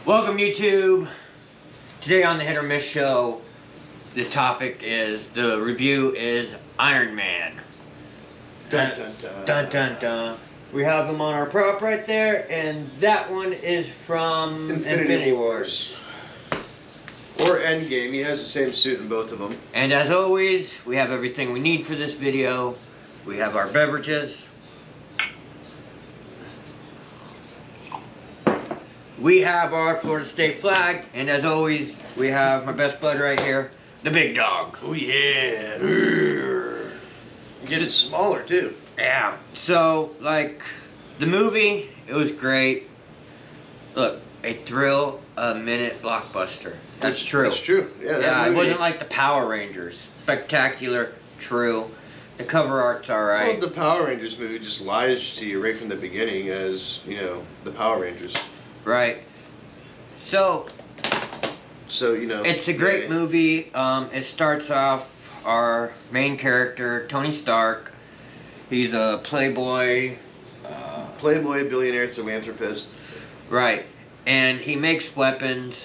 Welcome YouTube. Today on the Hit or Miss Show, the topic is, the review is Iron Man. Dun dun dun. Dun dun dun. We have him on our prop right there, and that one is from Infinity Wars. Or Endgame. He has the same suit in both of them. And as always, we have everything we need for this video. We have our beverages. We have our Florida State flag, and as always, we have my best bud right here, the big dog. Oh yeah. Get it smaller too. Yeah. So, like, the movie, it was great. Look, a thrill a minute blockbuster. That's true. That's true. Yeah. Yeah, Movie, it wasn't like the Power Rangers. Spectacular, true. The cover art's alright. Well, the Power Rangers movie just lies to you right from the beginning as, you know, the Power Rangers. Right. So, you know, it's a great movie. It starts off our main character, Tony Stark. He's a playboy. Playboy, billionaire, philanthropist. Right. And he makes weapons,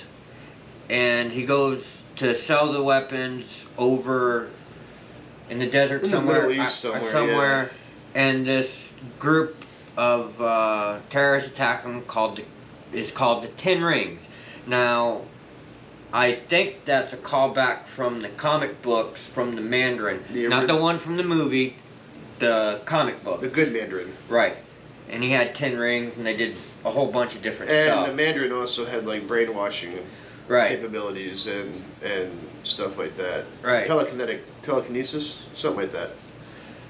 and he goes to sell the weapons over in the desert in somewhere. The Middle East somewhere. Yeah. And this group of terrorists attack him is called the Ten Rings. Now, I think that's a callback from the comic books from the Mandarin. Not the one from the movie, the comic book. The good Mandarin. Right. And he had 10 rings, and they did a whole bunch of different stuff. And the Mandarin also had, like, brainwashing capabilities and stuff like that. Right. Telekinesis, something like that.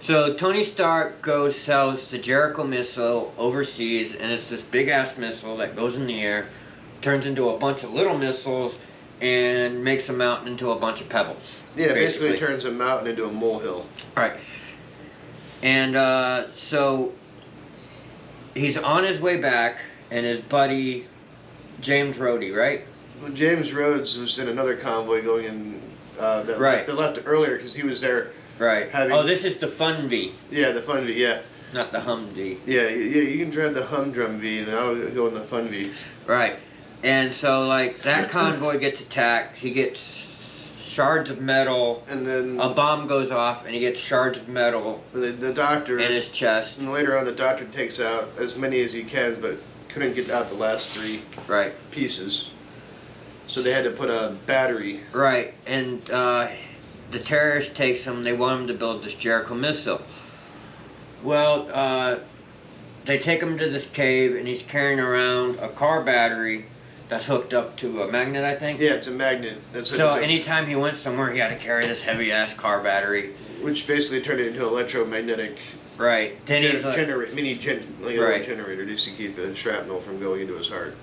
So Tony Stark sells the Jericho missile overseas, and it's this big-ass missile that goes in the air, turns into a bunch of little missiles, and makes a mountain into a bunch of pebbles. Yeah, basically turns a mountain into a molehill. Right. And so he's on his way back, and his buddy James Rhodey, right? Well, James Rhodes was in another convoy going in. Right. They left earlier because he was there. Right. Oh, this is the Fun V. Yeah, the Fun V, yeah. Not the Humvee. Yeah, you can drive the Humdrum V, and I'll go in the Fun V. Right. And so, like, that convoy gets attacked. He gets shards of metal. And then a bomb goes off, and he gets shards of metal. The doctor in his chest. And later on, the doctor takes out as many as he can, but couldn't get out the last 3 pieces. So they had to put a battery. Right. And the terrorist takes him. They want him to build this Jericho missile. Well, they take him to this cave, and he's carrying around a car battery that's hooked up to a magnet, I think. Yeah, it's a magnet. So anytime he went somewhere, he had to carry this heavy-ass car battery. Which basically turned it into an electromagnetic then mini generator just to keep the shrapnel from going into his heart.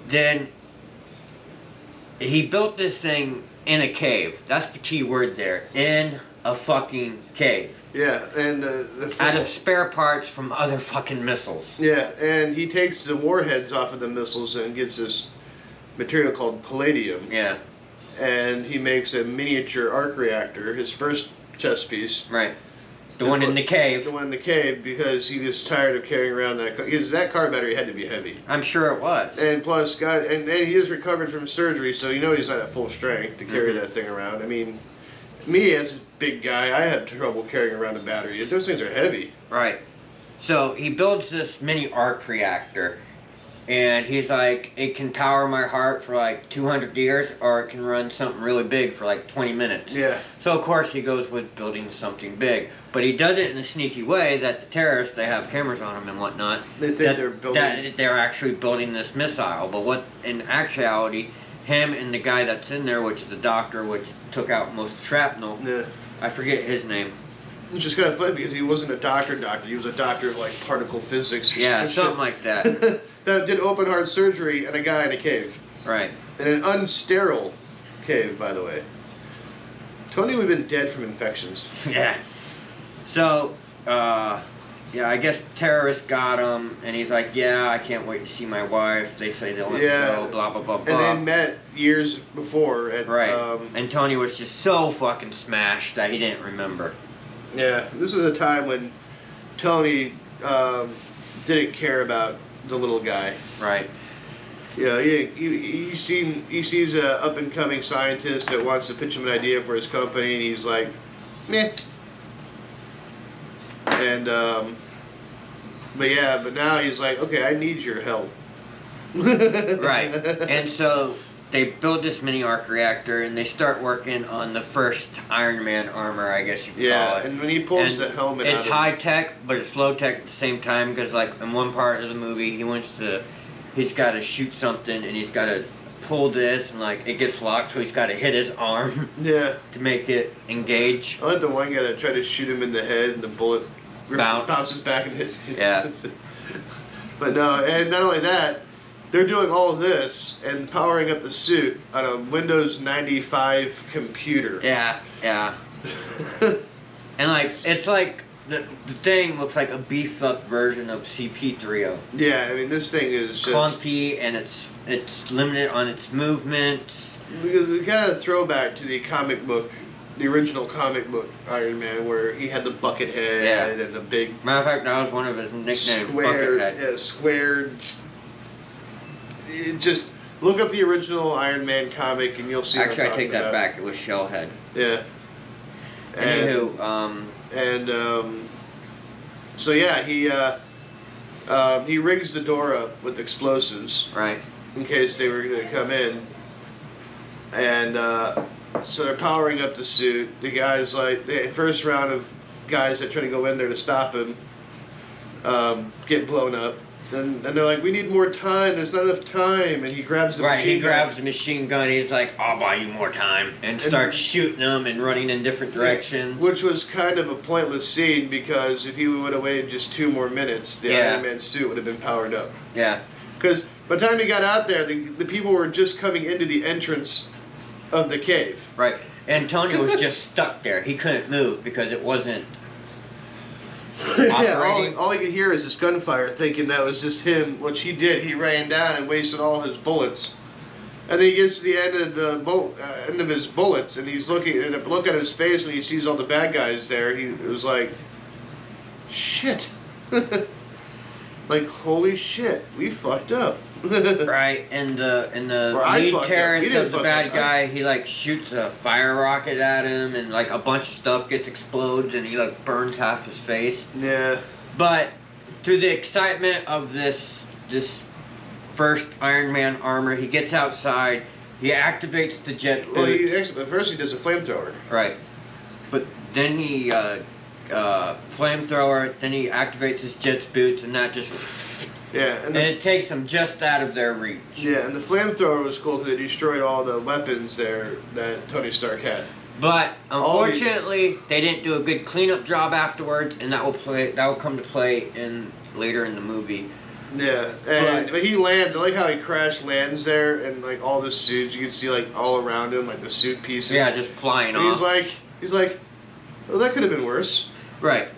Then he built this thing in a cave. That's the key word there. In a fucking cave. Yeah, and out of spare parts from other fucking missiles. Yeah, and he takes the warheads off of the missiles and gets this material called palladium. Yeah. And he makes a miniature arc reactor, his first chess piece. Right. The one in the cave. The one in the cave, because he was tired of carrying around that car. Because that car battery had to be heavy. I'm sure it was. And plus, and he is recovered from surgery, so you know he's not at full strength to carry that thing around. I mean, me as a big guy, I have trouble carrying around a battery. Those things are heavy. Right. So he builds this mini arc reactor, and he's like, it can power my heart for like 200 years, or it can run something really big for like 20 minutes. Yeah. So of course he goes with building something big. But he does it in a sneaky way that the terrorists, they have cameras on them and whatnot. They think they're building... That they're actually building this missile. But what, in actuality, him and the guy that's in there, which is the doctor, which took out most of the shrapnel. Yeah. I forget his name. Which is kind of funny because he wasn't a doctor. He was a doctor of like particle physics. Yeah, something like that. That did open heart surgery and a guy in a cave. Right. In an unsterile cave, by the way. Tony would have been dead from infections. Yeah. So, yeah, I guess terrorists got him, and he's like, yeah, I can't wait to see my wife. They say they'll let me go, blah, blah, blah, blah. And they met years before. At, and Tony was just so fucking smashed that he didn't remember. Yeah, this is a time when Tony didn't care about the little guy. Right. You know, he sees a up and coming scientist that wants to pitch him an idea for his company, and he's like, meh. And but now he's like, okay, I need your help. Right. And so they build this mini arc reactor, and they start working on the first Iron Man armor, I guess you could call it. And when he pulls And the helmet out it's of high tech, but it's low tech at the same time, because like in one part of the movie, he's got to shoot something, and he's got to pull this, and like it gets locked, so he's got to hit his arm yeah. to make it engage. I like the one guy that tried to shoot him in the head, and the bullet bounces back and hits. Yeah. But no, and not only that, they're doing all of this and powering up the suit on a Windows 95 computer. Yeah, yeah. And like it's like the thing looks like a beefed up version of CP3O. Yeah, I mean this thing is just clunky, and it's limited on its movements. Because we got a throwback to the comic book, the original comic book Iron Man, where he had the bucket head and the big. Matter of fact, that was one of his nicknames. Squared, Buckethead. yeah, squared. It just look up the original Iron Man comic, and you'll see. Actually, what I'm I take talking that about. back. It was Shellhead. Yeah. Anywho, so yeah, he rigs the door up with explosives, right. in case they were going to come in, and so they're powering up the suit. The guys like the first round of guys that try to go in there to stop him get blown up. And they're like, we need more time. There's not enough time. And he grabs the machine gun. He grabs the machine gun. He's like, I'll buy you more time. And starts shooting them and running in different directions. Which was kind of a pointless scene, because if he would have waited just 2 more minutes, the Iron Man suit would have been powered up. Yeah. Because by the time he got out there, the people were just coming into the entrance of the cave. Right. And Tony was just stuck there. He couldn't move because it wasn't yeah, all he could hear is this gunfire, thinking that was just him, which he did. He ran down and wasted all his bullets. And then he gets to the end of the end of his bullets, and he's looking, and the look on his face when he sees all the bad guys there, he was like, shit. Like, holy shit, we fucked up. right, and the lead terrorist of the bad guy, he like shoots a fire rocket at him, and like a bunch of stuff explodes, and he like burns half his face. Yeah. But through the excitement of this first Iron Man armor, he gets outside, he activates the jet boots. Well, first he does a flamethrower. Right, but then he flamethrower, then he activates his jet's boots, and that just. Yeah, and it takes them just out of their reach. Yeah, and the flamethrower was cool because it destroyed all the weapons there that Tony Stark had. But unfortunately, they didn't do a good cleanup job afterwards, and that will come to play later in the movie. Yeah, but he lands. I like how he crash lands there, and like all the suits, you can see like all around him, like the suit pieces. Yeah, just flying and off. He's like, well, that could have been worse. Right.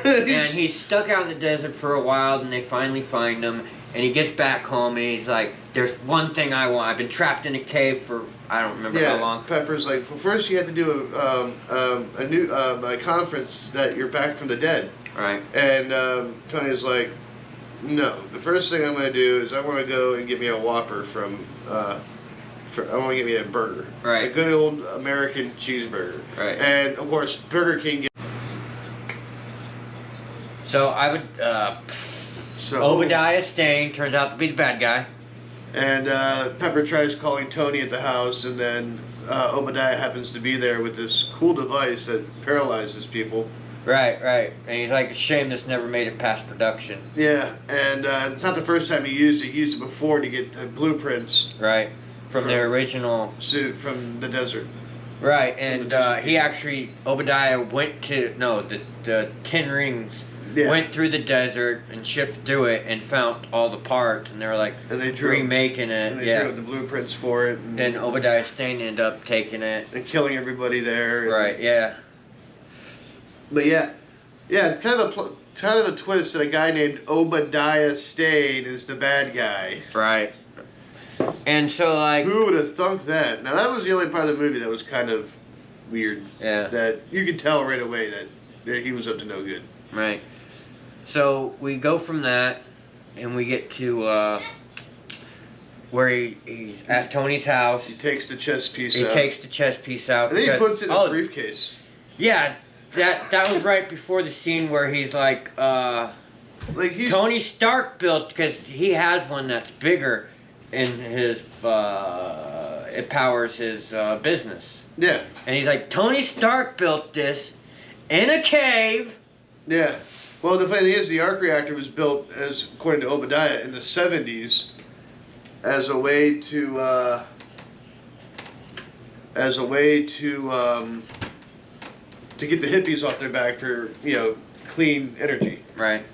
And he's stuck out in the desert for a while, and they finally find him, and he gets back home, and he's like, there's one thing I want. I've been trapped in a cave for, I don't remember how long. Pepper's like, well, first you have to do a conference that you're back from the dead. Right. And Tony's like, no, the first thing I'm going to do is I want to go and get me a Whopper I want to get me a burger. Right. A good old American cheeseburger. Right. And, of course, Burger King. So I would, Obadiah Stane turns out to be the bad guy. And Pepper tries calling Tony at the house, and then Obadiah happens to be there with this cool device that paralyzes people. Right. And he's like, shame this never made it past production. Yeah, and it's not the first time he used it. He used it before to get the blueprints. Right. From their original suit from the desert. Right, and Obadiah went to, the 10 Rings went through the desert and shipped through it and found all the parts, and they were like remaking it. And they drew up the blueprints for it. And then Obadiah Stane ended up taking it. And killing everybody there. Right, yeah. But it's kind of a twist that a guy named Obadiah Stane is the bad guy. Right. And so, like... Who would have thunk that? Now, that was the only part of the movie that was kind of weird. Yeah. That you could tell right away that he was up to no good. Right. So, we go from that, and we get to, where he's at Tony's house. He takes the chess piece He out. takes the chess piece out. And then he because- puts it in a briefcase. Yeah, that was right before the scene where he's like, He's Tony Stark built, because he has one that's bigger in his, it powers his business. Yeah. And he's like, Tony Stark built this in a cave. Yeah. Well, the funny thing is, the arc reactor was built, as according to Obadiah, in the 70s as a way to get the hippies off their back for clean energy. Right.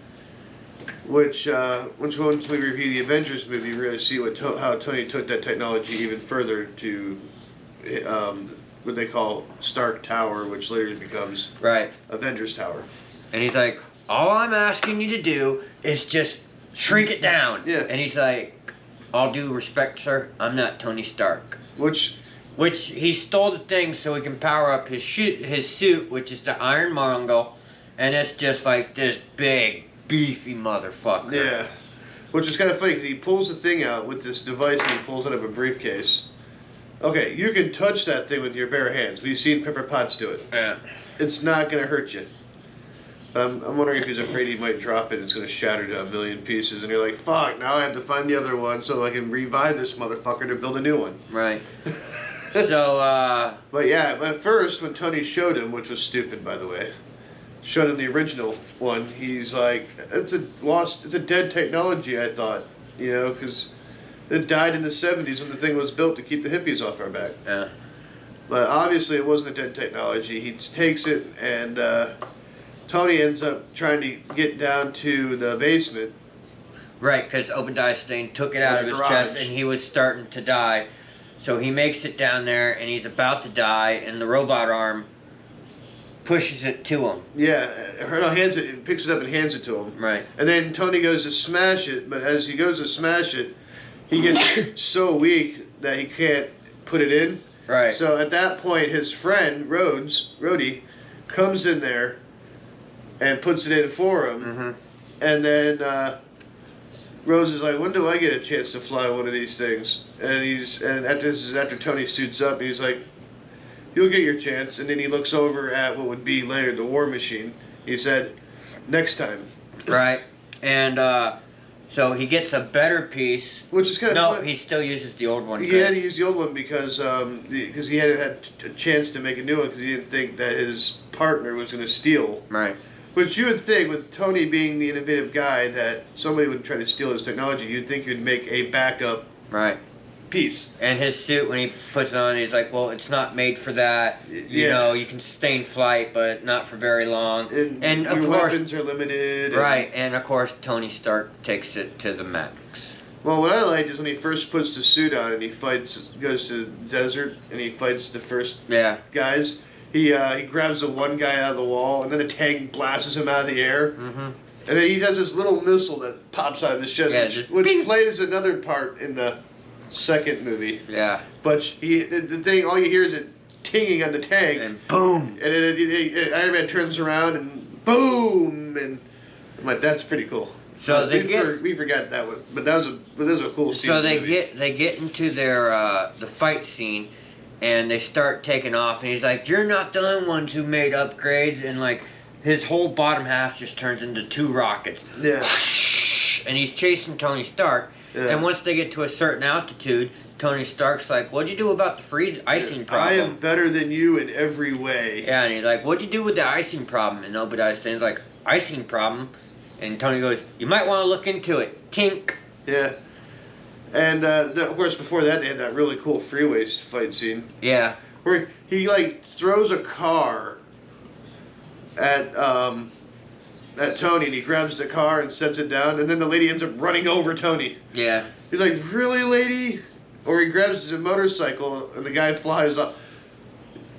Which once we review the Avengers movie, you really see how Tony took that technology even further to what they call Stark Tower, which later becomes Right. Avengers Tower. And he's like, all I'm asking you to do is just shrink it down. Yeah. And he's like, all due respect, sir, I'm not Tony Stark. Which he stole the thing so he can power up his suit, which is the Iron Mongol, and it's just like this big, beefy motherfucker. Yeah. Which is kind of funny because he pulls the thing out with this device and he pulls it out of a briefcase. Okay, you can touch that thing with your bare hands. We've seen Pepper Potts do it. Yeah. It's not going to hurt you. I'm wondering if he's afraid he might drop it. It's going to shatter to a million pieces. And you're like, fuck, now I have to find the other one so I can revive this motherfucker to build a new one. Right. So, But yeah, at first, when Tony showed him, which was stupid, by the way, showed him the original one, he's like, it's a dead technology, I thought. Because it died in the 70s when the thing was built to keep the hippies off our back. yeah. But obviously it wasn't a dead technology. He takes it and Tony ends up trying to get down to the basement. Right, because Obadiah Stane took it out of his chest and he was starting to die. So he makes it down there and he's about to die, and the robot arm pushes it to him. Yeah, picks it up and hands it to him. Right. And then Tony goes to smash it, but as he goes to smash it, he gets so weak that he can't put it in. Right. So at that point, his friend, Rhodey, comes in there and puts it in for him. Mm-hmm. And then Rose is like, when do I get a chance to fly one of these things? And after Tony suits up, he's like, you'll get your chance. And then he looks over at what would be later the War Machine. He said, next time. Right. And so he gets a better piece. Which is kind of No, fun. he still uses the old one. He had to use the old one because he hadn't had a chance to make a new one because he didn't think that his partner was going to steal. Right. Which you would think, with Tony being the innovative guy, that somebody would try to steal his technology. You'd think you'd make a backup Right. piece. And his suit, when he puts it on, he's like, well, it's not made for that. You know, you can sustain flight, but not for very long. And of your course, weapons are limited. right. And of course, Tony Stark takes it to the max. Well, what I liked is when he first puts the suit on and he goes to the desert and he fights the first guys. He grabs the one guy out of the wall, and then a tank blasts him out of the air. Mm-hmm. And then he has this little missile that pops out of his chest, which plays another part in the second movie. Yeah. But the thing, all you hear is it tinging on the tank. And boom! And then Iron Man turns around and boom! And I'm like, that's pretty cool. So we forgot that one, but that was a cool scene. So they get into their the fight scene. And they start taking off, and he's like, you're not the only ones who made upgrades, and like, his whole bottom half just turns into 2 rockets. Yeah. And he's chasing Tony Stark, and once they get to a certain altitude, Tony Stark's like, what'd you do about the icing problem? I am better than you in every way. Yeah, and he's like, what'd you do with the icing problem? And Obadiah Stane's like, icing problem? And Tony goes, you might want to look into it. Tink. Yeah. And, of course, before that, they had that really cool freeway fight scene. Yeah. Where he, like, throws a car at Tony, and he grabs the car and sets it down, and then the lady ends up running over Tony. Yeah. He's like, really, lady? Or he grabs his motorcycle, and the guy flies up.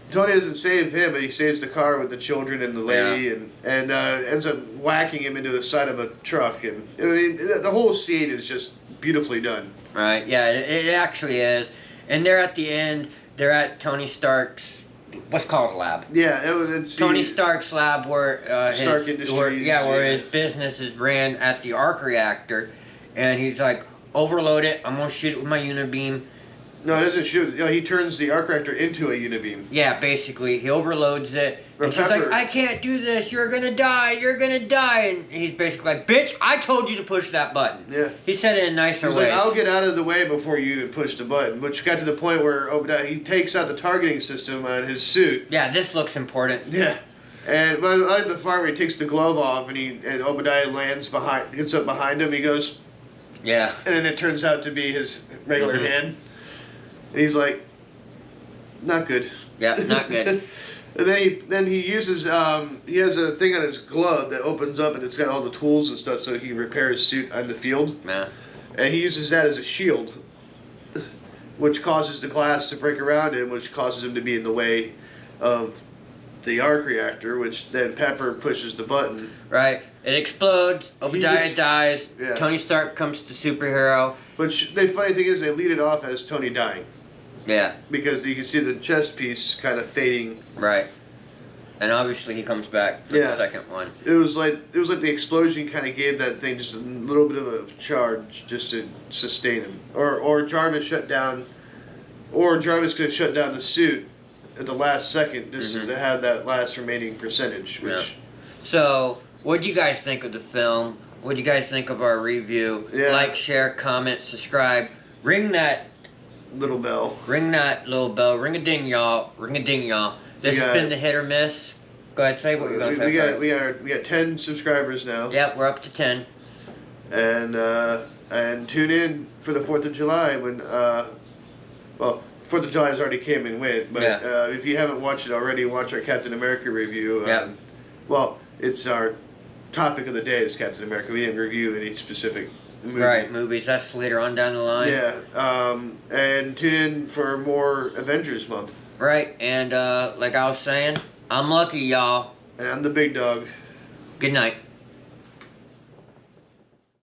Tony doesn't save him, but he saves the car with the children and the lady, and ends up whacking him into the side of a truck. And I mean, the whole scene is just beautifully done. Right, yeah, it actually is. And they're at the end, they're at Tony Stark's, what's called a lab. Yeah, it's Tony Stark's lab where Stark Industries. where his business is ran at the arc reactor. And he's like, overload it. I'm gonna shoot it with my unibeam. No, it doesn't shoot. No, he turns the arc reactor into a unibeam. Yeah, basically, he overloads it. But And she's like, I can't do this. You're gonna die. You're gonna die. And he's basically like, bitch, I told you to push that button. Yeah. He said it in nicer He's ways. like, I'll get out of the way before you even push the button. Which got to the point where Obadiah, he takes out the targeting system on his suit. Yeah, this looks important. Yeah. And but I like the farmer, he takes the glove off and Obadiah gets up behind him. He goes, Yeah. and then it turns out to be his regular hand. And he's like, not good. Yeah, not good. And then he uses he has a thing on his glove that opens up and it's got all the tools and stuff so he can repair his suit on the field. Yeah. And he uses that as a shield, which causes the glass to break around him, which causes him to be in the way of the arc reactor, which then Pepper pushes the button. Right. It explodes. Obadiah dies. Yeah. Tony Stark becomes the superhero. Which the funny thing is they lead it off as Tony dying. Yeah. Because you can see the chest piece kind of fading. Right. And obviously he comes back for the second one. It was like the explosion kind of gave that thing just a little bit of a charge just to sustain him. Or Jarvis shut down, or Jarvis could have shut down the suit at the last second just to have that last remaining percentage. Which, yeah. So, what do you guys think of the film? What do you guys think of our review? Yeah. Like, share, comment, subscribe. Ring that little bell. Ring that little bell. Ring a ding, y'all. Ring a ding, y'all. This has been the Hit or Miss. Go ahead, say what you're gonna say. We got 10 subscribers now. Yep, we're up to 10. And tune in for the 4th of July when 4th of July has already came and went, but if you haven't watched it already, watch our Captain America review. Well, it's our topic of the day is Captain America. We didn't review any specific movie. Right, movies. That's later on down the line. Yeah, and tune in for more Avengers month. Right, and like I was saying, I'm lucky, y'all. And I'm the big dog. Good night.